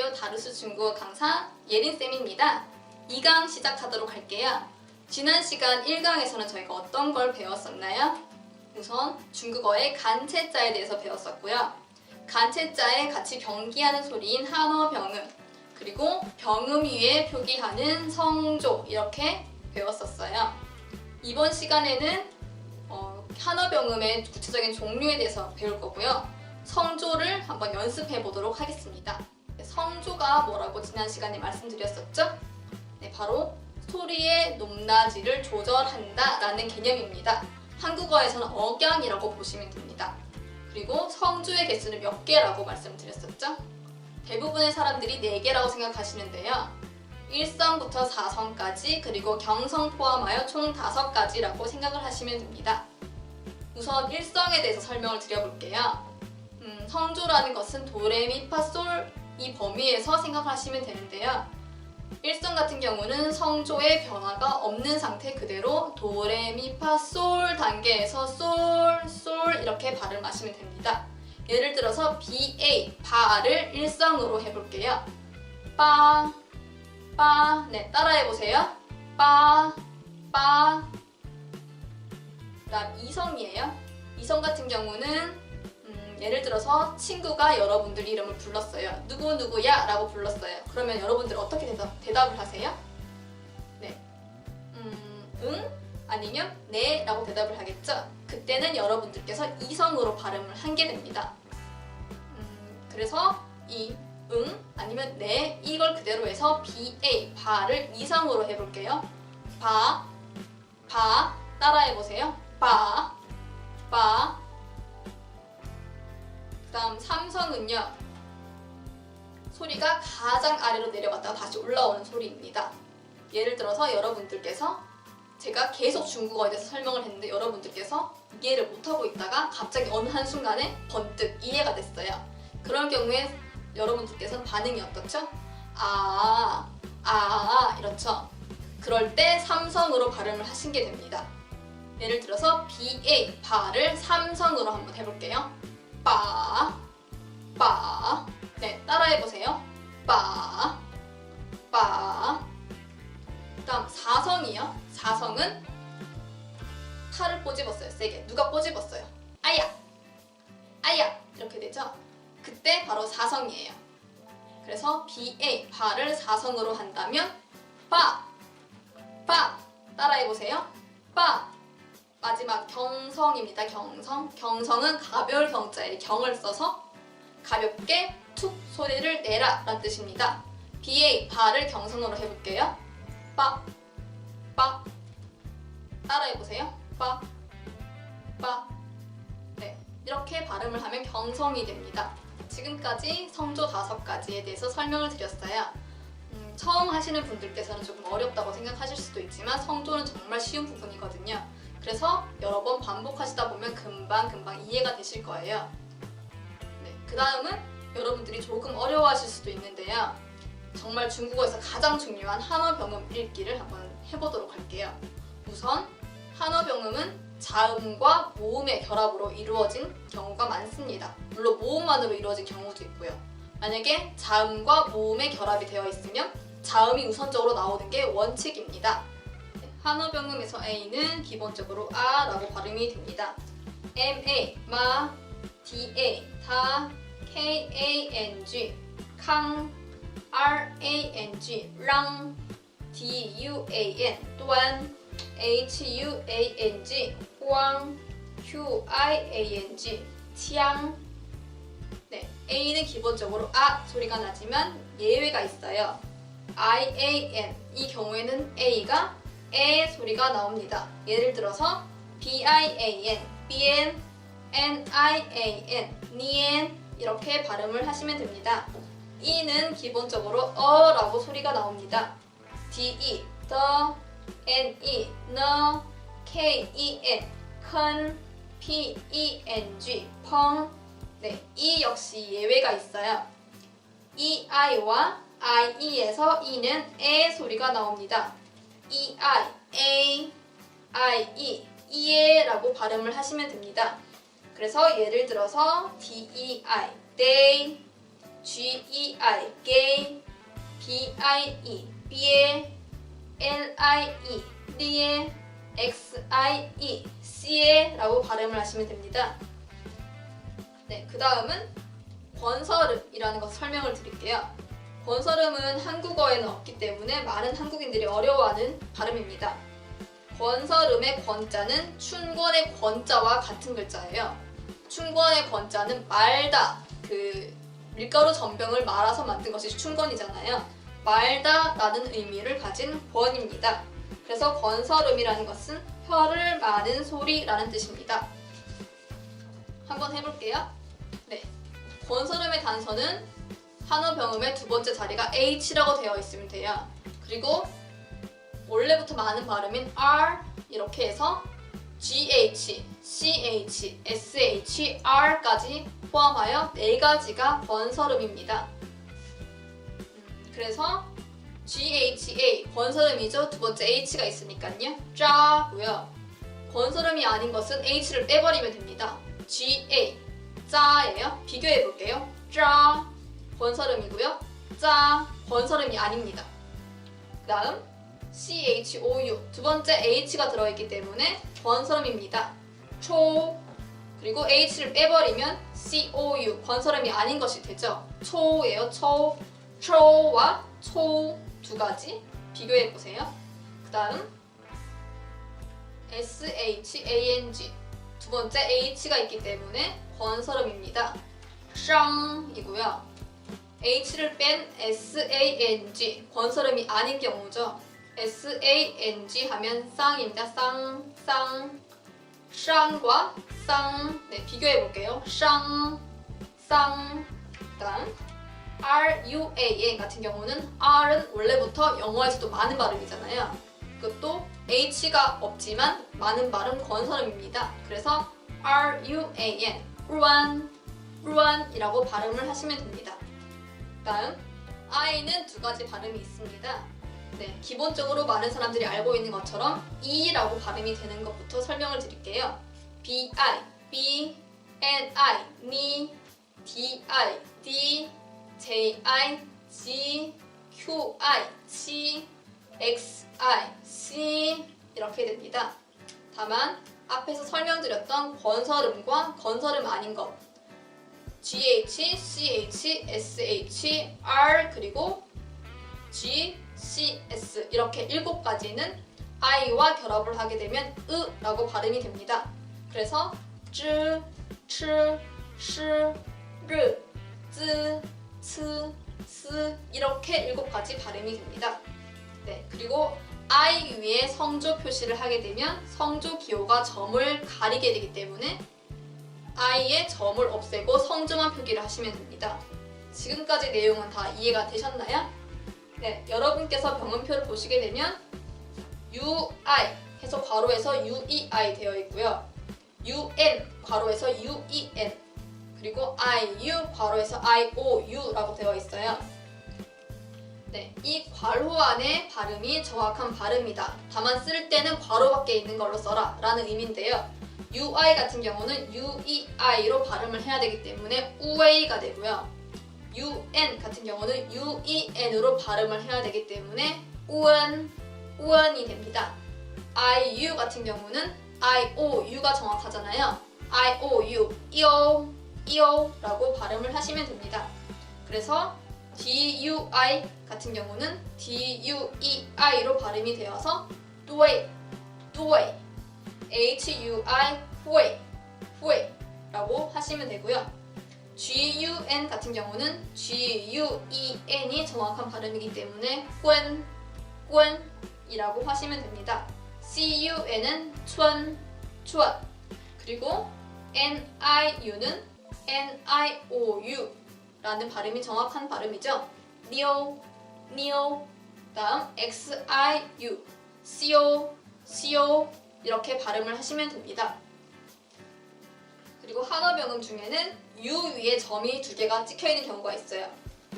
안녕하세요. 다루스 중국어 강사 예린쌤입니다. 2강 시작하도록 할게요. 지난 시간 1강에서는 저희가 어떤 걸 배웠었나요? 우선 중국어의 간체자에 대해서 배웠었고요. 간체자에 같이 병기하는 소리인 한어 병음, 그리고 병음 위에 표기하는 성조 이렇게 배웠었어요. 이번 시간에는 한어 병음의 구체적인 종류에 대해서 배울 거고요. 성조를 한번 연습해 보도록 하겠습니다. 성조가 뭐라고 지난 시간에 말씀드렸었죠? 네, 바로 소리의 높낮이를 조절한다 라는 개념입니다. 한국어에서는 억양이라고 보시면 됩니다. 그리고 성조의 개수는 몇 개라고 말씀드렸었죠? 대부분의 사람들이 4개라고 생각하시는데요. 1성부터 4성까지 그리고 경성 포함하여 총 5가지라고 생각을 하시면 됩니다. 우선 1성에 대해서 설명을 드려볼게요. 성조라는 것은 도레미파솔 이 범위에서 생각하시면 되는데요. 1성 같은 경우는 성조의 변화가 없는 상태 그대로 도레미파솔 단계에서 솔, 솔 이렇게 발음하시면 됩니다. 예를 들어서 BA, 바를 1성으로 해볼게요. 빠, 빠, 네, 따라해보세요. 빠, 빠. 그 다음 2성이에요. 2성 같은 경우는 예를 들어서 친구가 여러분들 이름을 불렀어요. 누구누구야 라고 불렀어요. 그러면 여러분들 어떻게 대답을 하세요? 네, 응? 아니면 네 라고 대답을 하겠죠? 그때는 여러분들께서 2성으로 발음을 하게 됩니다. 그래서 이 응 아니면 네 이걸 그대로 해서 BA, 바를 2성으로 해볼게요. 바, 바 따라해보세요. 바, 바. 그 다음 3성은요. 소리가 가장 아래로 내려갔다가 다시 올라오는 소리입니다. 예를 들어서 여러분들께서 제가 계속 중국어에 대해서 설명을 했는데 여러분들께서 이해를 못하고 있다가 갑자기 어느 한순간에 번뜩 이해가 됐어요. 그럴 경우에 여러분들께서는 반응이 어떻죠? 이렇죠. 그럴 때 3성으로 발음을 하시게 됩니다. 예를 들어서 BA, 바를 3성으로 한번 해볼게요. 빠, 빠. 네, 따라해보세요. 빠, 빠. 그 다음 4성이요. 4성은 팔을 꼬집었어요. 세게. 누가 꼬집었어요? 아야, 아야. 이렇게 되죠? 그때 바로 4성이에요. 그래서 BA, 바를 4성으로 한다면 빠, 빠. 따라해보세요. 빠. 마지막 경성입니다. 경성. 경성은 가벼울 경자에 경을 써서 가볍게 툭 소리를 내라 라는 뜻입니다. BA, 바를 경성으로 해볼게요. 빠, 빠. 따라해보세요. 빠, 빠. 네, 이렇게 발음을 하면 경성이 됩니다. 지금까지 성조 5가지에 대해서 설명을 드렸어요. 처음 하시는 분들께서는 조금 어렵다고 생각하실 수도 있지만 성조는 정말 쉬운 부분이거든요. 그래서 여러 번 반복하시다 보면 금방 이해가 되실 거예요. 네, 그 다음은 여러분들이 조금 어려워하실 수도 있는데요. 정말 중국어에서 가장 중요한 한어 병음 읽기를 한번 해보도록 할게요. 우선 한어 병음은 자음과 모음의 결합으로 이루어진 경우가 많습니다. 물론 모음만으로 이루어진 경우도 있고요. 만약에 자음과 모음의 결합이 되어 있으면 자음이 우선적으로 나오는 게 원칙입니다. 한어 병음에서 A는 기본적으로 아라고 발음이 됩니다. MA, 마, DA, 다, KANG, 캉, RANG, 랑, DUAN, 또한 HUANG, 황, QIANG, 치앙. 네, A는 기본적으로 아 소리가 나지만 예외가 있어요. IAN, 이 경우에는 A가 에 소리가 나옵니다. 예를 들어서 BIAN, BN, NIAN, NIAN 이렇게 발음을 하시면 됩니다. E는 기본적으로 라고 소리가 나옵니다. DE, the, NE, the, KEN, 큰, PENG, 펑. 네, E 역시 예외가 있어요. EI와 IE에서 E는 에 소리가 나옵니다. EI, A, IE, 이에라고 발음을 하시면 됩니다. 그래서 예를 들어서 DEI, they, GEI, gay, BIE, 비에, LIE, 리에, XIE, C에 라고 발음을 하시면 됩니다. 네, 그 다음은 권설음이라는 것을 설명을 드릴게요. 권설음은 한국어에는 없기 때문에 많은 한국인들이 어려워하는 발음입니다. 권설음의 권자는 춘권의 권자와 같은 글자예요. 춘권의 권자는 말다, 밀가루 전병을 말아서 만든 것이 춘권이잖아요. 말다 라는 의미를 가진 권입니다. 그래서 권설음이라는 것은 혀를 마는 소리라는 뜻입니다. 한번 해볼게요. 네, 권설음의 단서는 한어병음의 두 번째 자리가 H라고 되어 있으면 돼요. 그리고 원래부터 많은 발음인 R 이렇게 해서 GH, CH, SH, R까지 포함하여 4가지가 권설음입니다. 그래서 GHA, 권설음이죠. 두 번째 H가 있으니까요. 짜고요. 권설음이 아닌 것은 H를 빼버리면 됩니다. GA, 짜예요. 비교해 볼게요. 짜, 권설음이고요. 짜, 권설음이 아닙니다. 그 다음 CHOU, 두 번째 H가 들어있기 때문에 권설음입니다. 초, 그리고 H를 빼버리면 COU, 권설음이 아닌 것이 되죠. 초예요. 초, 초와 초 두 가지 비교해 보세요. 그 다음 SHANG, 두 번째 H가 있기 때문에 권설음입니다. 쌍이고요. H를 뺀 SANG, 권설음이 아닌 경우죠. SANG 하면 쌍입니다. 쌍, 쌍, 쌍과 쌍. 네, 비교해 볼게요. 쌍, 쌍. 그다음 RUAN 같은 경우는 R은 원래부터 영어에서도 많은 발음이잖아요. 그것도 H가 없지만 많은 발음 권설음입니다. 그래서 RUAN, ruan, ruan이라고 발음을 하시면 됩니다. 다음 I는 두 가지 발음이 있습니다. 네, 기본적으로 많은 사람들이 알고 있는 것처럼 E라고 발음이 되는 것부터 설명을 드릴게요. BI, B, NI, ni, DI, D, JI, G, QI, C, XI, C 이렇게 됩니다. 다만 앞에서 설명드렸던 권설음과 권설음 아닌 것 GH, CH, SH, R 그리고 G, C, S 이렇게 7가지는 I와 결합을 하게 되면 으라고 발음이 됩니다. 그래서 쯔, 츠, 시, 르, 쯔, 츠, 스 이렇게 7가지 발음이 됩니다. 네, 그리고 I 위에 성조 표시를 하게 되면 성조 기호가 점을 가리게 되기 때문에 I의 점을 없애고 성조만 표기를 하시면 됩니다. 지금까지 내용은 다 이해가 되셨나요? 네, 여러분께서 병음표를 보시게 되면 UI 해서 괄호에서 UEI 되어 있고요. UN 괄호에서 UEN 그리고 IU 괄호에서 IOU라고 되어 있어요. 네, 이 괄호 안의 발음이 정확한 발음이다. 다만 쓸 때는 괄호 밖에 있는 걸로 써라 라는 의미인데요. UI 같은 경우는 UEI로 발음을 해야 되기 때문에 UA가 되고요. UN 같은 경우는 UEN으로 발음을 해야 되기 때문에 우은, 우은이 됩니다. IU 같은 경우는 IOU가 정확하잖아요. IOU, 이오, 이오라고 발음을 하시면 됩니다. 그래서 DUI 같은 경우는 DUEI로 발음이 되어서 두웨이, 두웨이, HUI, 후웨이, 후웨이라고 하시면 되고요. GUN 같은 경우는 GUEN이 정확한 발음이기 때문에 꾼, 꾼이라고 하시면 됩니다. CUN은 춘, 춘 그리고 NIU는 NIOU라는 발음이 정확한 발음이죠. 니오, 니오 다음 XIU, CO, CO 이렇게 발음을 하시면 됩니다. 그리고 한어병음 중에는 U 위에 점이 2개가 찍혀있는 경우가 있어요.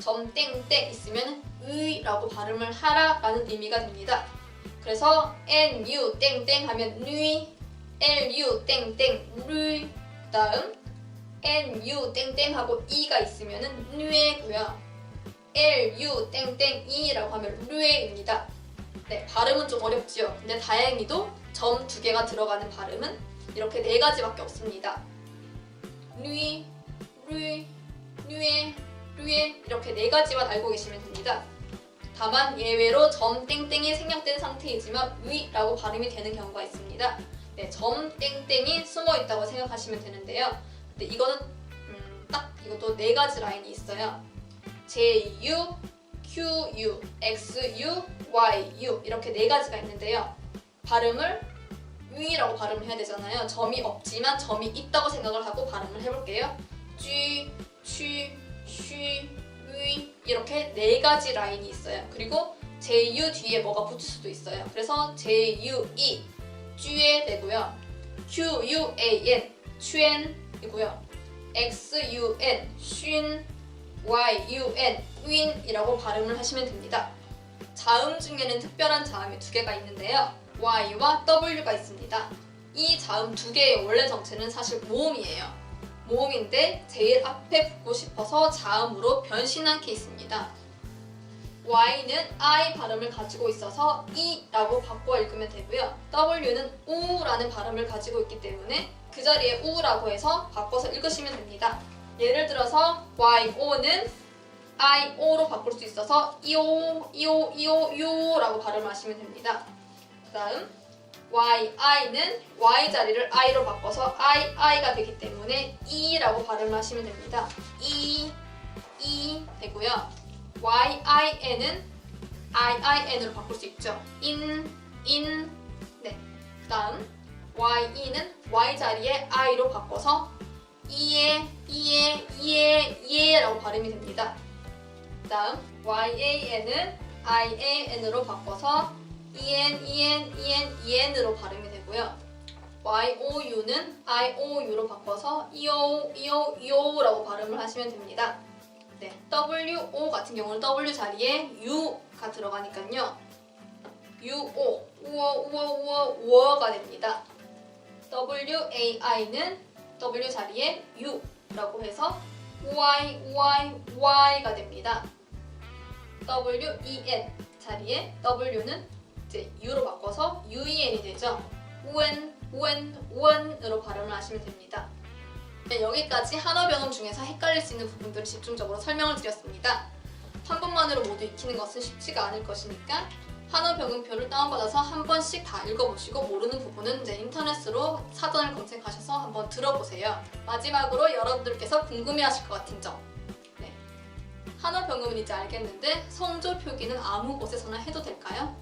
점 땡땡 있으면 의라고 발음을 하라 라는 의미가 됩니다. 그래서 NU 땡땡 하면 누이, LU 땡땡 루이 다음 nu 땡땡하고 e가 있으면은 뉘에고요. lu 땡땡 e라고 하면 류에입니다. 네, 발음은 좀 어렵지요. 근데 다행히도 점 2개가 들어가는 발음은 이렇게 4가지밖에 없습니다. 류이, 류이, 류에, 류에 이렇게 4가지만 알고 계시면 됩니다. 다만 예외로 점 땡땡이 생략된 상태이지만 위라고 발음이 되는 경우가 있습니다. 네, 점 땡땡이 숨어 있다고 생각하시면 되는데요. 근데 이거는 딱 이것도 4가지 라인이 있어요. JU, QU, XU, YU 이렇게 4가지가 있는데요. 발음을 위라고 발음을 해야 되잖아요. 점이 없지만 점이 있다고 생각을 하고 발음을 해볼게요. G, G, X, 위 이렇게 4가지 라인이 있어요. 그리고 JU 뒤에 뭐가 붙을 수도 있어요. 그래서 JUE, 쥐에 되고요. QUAN, 쉔이고요. XUN, 쉰, YUN, 윈이라고 발음을 하시면 됩니다. 자음 중에는 특별한 자음이 2개가 있는데요. Y와 W가 있습니다. 이 자음 2개의 원래 정체는 사실 모음이에요. 모음인데 제일 앞에 붙고 싶어서 자음으로 변신한 케이스입니다. Y는 I 발음을 가지고 있어서 E라고 바꿔 읽으면 되고요. W는 U라는 발음을 가지고 있기 때문에 그 자리에 U라고 해서 바꿔서 읽으시면 됩니다. 예를 들어서 YO는 IO로 바꿀 수 있어서 이오, 이오, 이오, 요라고 발음을 하시면 됩니다. 그 다음 YI는 Y 자리를 I로 바꿔서 II가 되기 때문에 E라고 발음을 하시면 됩니다. E 되고요. YIN은 IIN으로 바꿀 수 있죠. in. 네. 그 다음 YE는 Y 자리에 I로 바꿔서 이에라고 발음이 됩니다. 그 다음 YAN은 IAN으로 바꿔서 EN으로 발음이 되고요. YOU는 IOU로 바꿔서 이오라고 발음을 하시면 됩니다. 네, WO 같은 경우는 W 자리에 U가 들어가니까요. UO, 우어가 됩니다. WAI는 W 자리에 U라고 해서 Y가 됩니다. WEN 자리에 W는 이제 U로 바꿔서 UEN이 되죠. 우엔으로 발음을 하시면 됩니다. 네, 여기까지 한어 병음 중에서 헷갈릴 수 있는 부분들을 집중적으로 설명을 드렸습니다. 한 번만으로 모두 익히는 것은 쉽지가 않을 것이니까 한어 병음표를 다운받아서 한 번씩 다 읽어보시고 모르는 부분은 이제 인터넷으로 사전을 검색하셔서 한번 들어보세요. 마지막으로 여러분들께서 궁금해하실 것 같은 점. 네, 한어 병음은 이제 알겠는데 성조 표기는 아무 곳에서나 해도 될까요?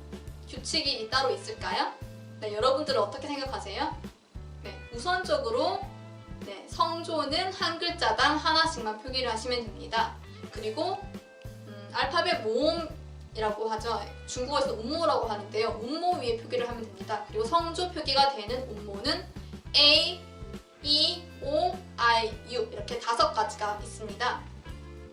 규칙이 따로 있을까요? 네, 여러분들은 어떻게 생각하세요? 네, 우선적으로 성조는 한 글자당 하나씩만 표기를 하시면 됩니다. 그리고 알파벳 모음이라고 하죠. 중국어에서 운모라고 하는데요. 운모 위에 표기를 하면 됩니다. 그리고 성조 표기가 되는 운모는 A, E, O, I, U 이렇게 5가지가 있습니다.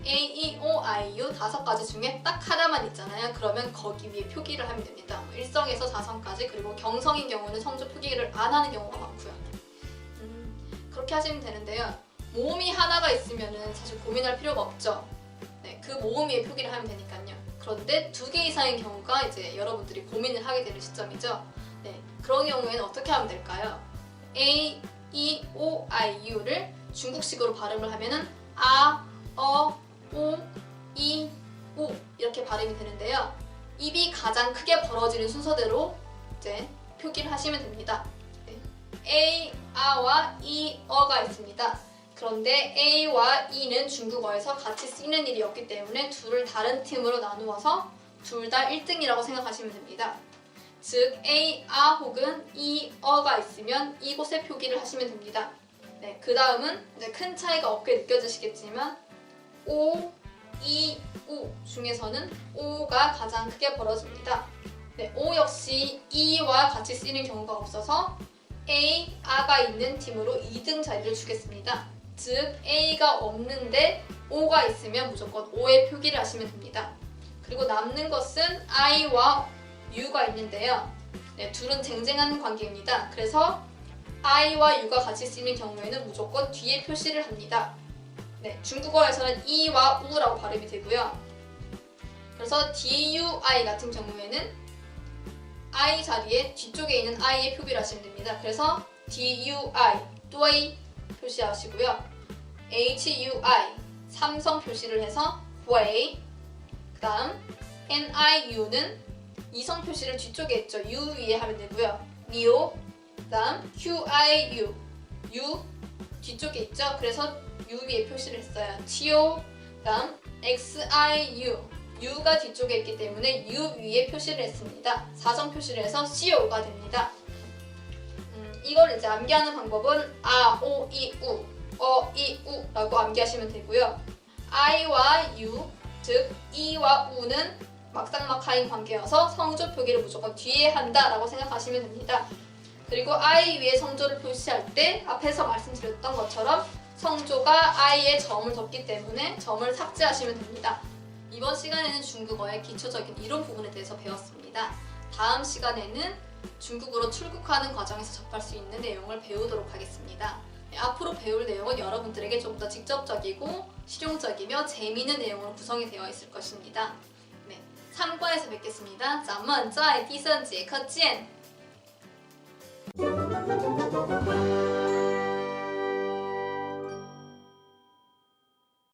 A, E, O, I, U 5가지 중에 딱 하나만 있잖아요. 그러면 거기 위에 표기를 하면 됩니다. 일성에서 자성까지 그리고 경성인 경우는 성조 표기를 안 하는 경우가 많고요. 그렇게 하시면 되는데요. 모음이 하나가 있으면 사실 고민할 필요가 없죠. 네, 그 모음 위에 표기를 하면 되니까요. 그런데 2개 이상인 경우가 이제 여러분들이 고민을 하게 되는 시점이죠. 네, 그런 경우에는 어떻게 하면 될까요? A, E, O, I, U를 중국식으로 발음을 하면은 아, 어, 오, 이, 우 이렇게 발음이 되는데요. 입이 가장 크게 벌어지는 순서대로 이제 표기를 하시면 됩니다. 네. A, 아와 이, 어가 있습니다. 그런데 A와 E는 중국어에서 같이 쓰이는 일이 없기 때문에 둘을 다른 팀으로 나누어서 둘 다 1등이라고 생각하시면 됩니다. 즉 A, 아 혹은 이, 어가 있으면 이곳에 표기를 하시면 됩니다. 네, 그 다음은 이제 큰 차이가 없게 느껴지시겠지만 O, 이, 우 중에서는 O가 가장 크게 벌어집니다. 네, O 역시 E와 같이 쓰이는 경우가 없어서 A, 아가 있는 팀으로 2등 자리를 주겠습니다. 즉 A가 없는데 O가 있으면 무조건 O에 표기를 하시면 됩니다. 그리고 남는 것은 I와 U가 있는데요. 네, 둘은 쟁쟁한 관계입니다. 그래서 I와 U가 같이 쓰이는 경우에는 무조건 뒤에 표시를 합니다. 네, 중국어에서는 이와 우라고 발음이 되고요. 그래서 DUI 같은 경우에는 I 자리에 뒤쪽에 있는 I의 표기를 하시면 됩니다. 그래서 DUI, 뚜이 표시하시고요. HUI, 삼성 표시를 해서 웨이. 그 다음 NIU는 이성 표시를 뒤쪽에 있죠. U 위에 하면 되고요. 니오. 그 다음 QIU, U 뒤쪽에 있죠. 그래서 U 위에 표시를 했어요. TO. 그 다음 XIU, U가 뒤쪽에 있기 때문에 U 위에 표시를 했습니다. 사성 표시를 해서 CO가 됩니다. 이걸 이제 암기하는 방법은 아, 오, 이, 우, 이, 우라고 암기하시면 되고요. I와 U, 즉 이와 우는 막상막하인 관계여서 성조 표기를 무조건 뒤에 한다라고 생각하시면 됩니다. 그리고 I 위에 성조를 표시할 때 앞에서 말씀드렸던 것처럼 성조가 I에 점을 뒀기 때문에 점을 삭제하시면 됩니다. 이번 시간에는 중국어의 기초적인 이론 부분에 대해서 배웠습니다. 다음 시간에는 중국으로 출국하는 과정에서 접할 수 있는 내용을 배우도록 하겠습니다. 앞으로 배울 내용은 여러분들에게 좀 더 직접적이고 실용적이며 재미있는 내용으로 구성이 되어 있을 것입니다. 네, 3과에서 뵙겠습니다. 咱们在第三节课见。